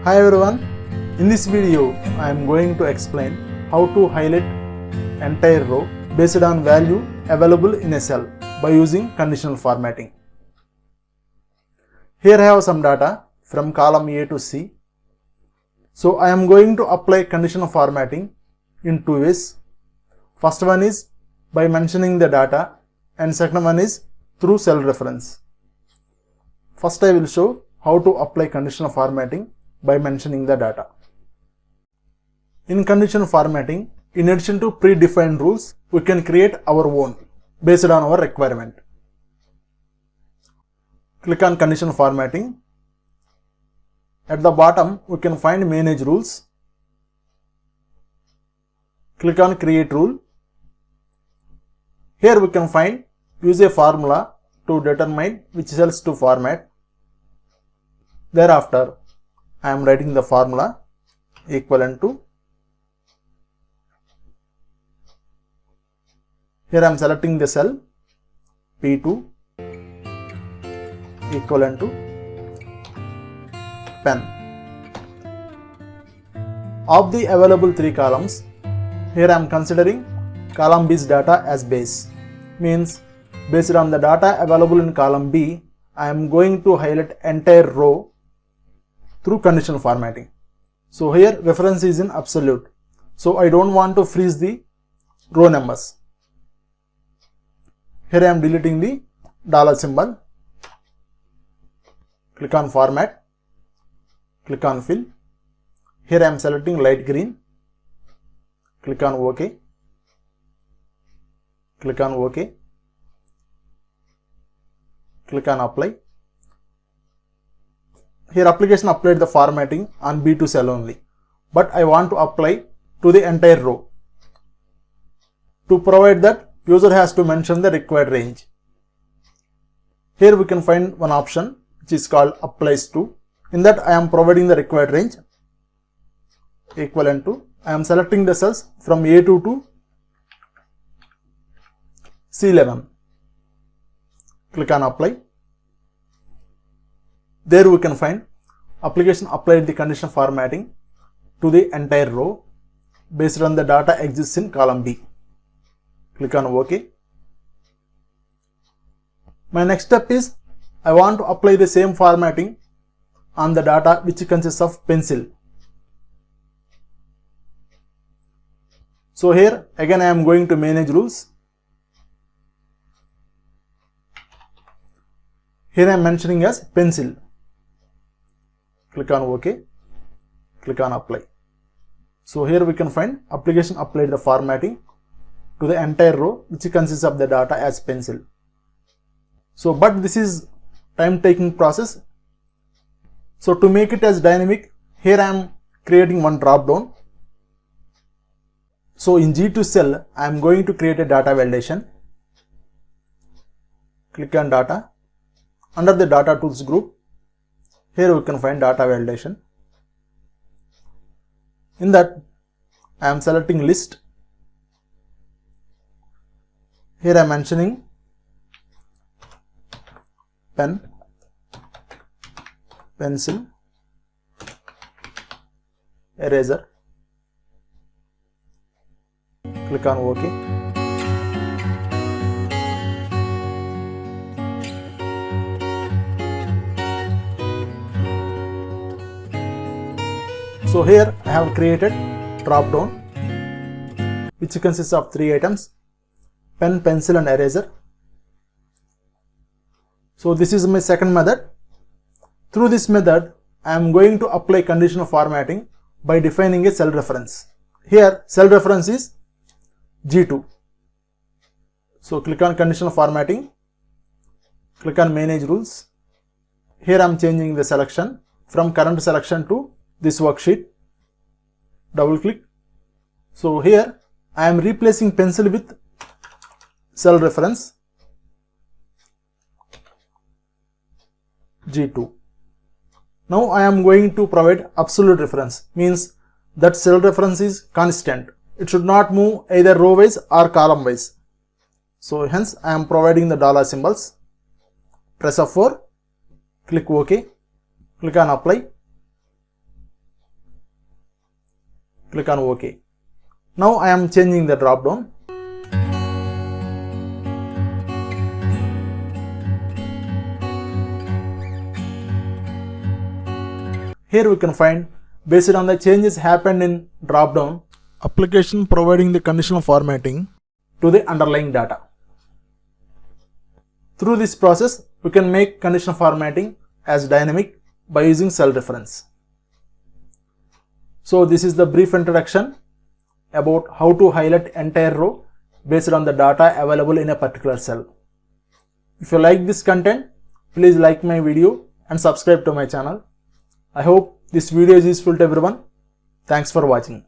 Hi everyone, in this video I am going to explain how to highlight entire row based on value available in a cell by using conditional formatting. Here I have some data from column A to C. So I am going to apply conditional formatting in two ways. First one is by mentioning the data and second one is through cell reference. First I will show how to apply conditional formatting by mentioning the data. In conditional formatting, in addition to predefined rules, we can create our own based on our requirement. Click on conditional formatting. At the bottom, we can find manage rules. Click on create rule. Here we can find use a formula to determine which cells to format. Thereafter, I am writing the formula equivalent to. Here I am selecting the cell P2 equivalent to pen. Of the available three columns, here I am considering column B's data as base. Means based on the data available in column B, I am going to highlight entire row through conditional formatting. So here reference is in absolute. So I don't want to freeze the row numbers. Here I am deleting the dollar symbol. Click on format. Click on fill. Here I am selecting light green. Click on OK. Click on OK. Click on apply. Here application applied the formatting on B2 cell only, but I want to apply to the entire row. To provide that, user has to mention the required range. Here we can find one option which is called applies to. In that I am providing the required range equivalent to, I am selecting the cells from A2 to C11. Click on apply. There we can find application applied the conditional formatting to the entire row based on the data exists in column B. Click on OK. My next step is I want to apply the same formatting on the data which consists of pencil. So here again I am going to manage rules. Here I am mentioning as pencil. Click on OK. Click on apply. So here we can find application applied the formatting to the entire row which consists of the data as pencil. So but this is time taking process. So to make it as dynamic, here I am creating one drop down. So in G2 cell I am going to create a data validation. Click on data. Under the data tools group, here we can find data validation. In that I am selecting list. Here I am mentioning pen, pencil, eraser. Click on OK. So here I have created drop down which consists of three items: pen, pencil and eraser. So this is my second method. Through this method I am going to apply conditional formatting by defining a cell reference. Here cell reference is G2. So click on conditional formatting. Click on manage rules. Here I am changing the selection from current selection to this worksheet. Double click. So here I am replacing pencil with cell reference G2. Now I am going to provide absolute reference, means that cell reference is constant. It should not move either row wise or column wise. So hence I am providing the dollar symbols. Press F4, click OK, click on apply. click on OK. Now I am changing the drop down. Here we can find, based on the changes happened in drop down, application providing the conditional formatting to the underlying data. Through this process, we can make conditional formatting as dynamic by using cell reference. So this is the brief introduction about how to highlight entire row based on the data available in a particular cell. If you like this content, please like my video and subscribe to my channel. I hope this video is useful to everyone. Thanks for watching.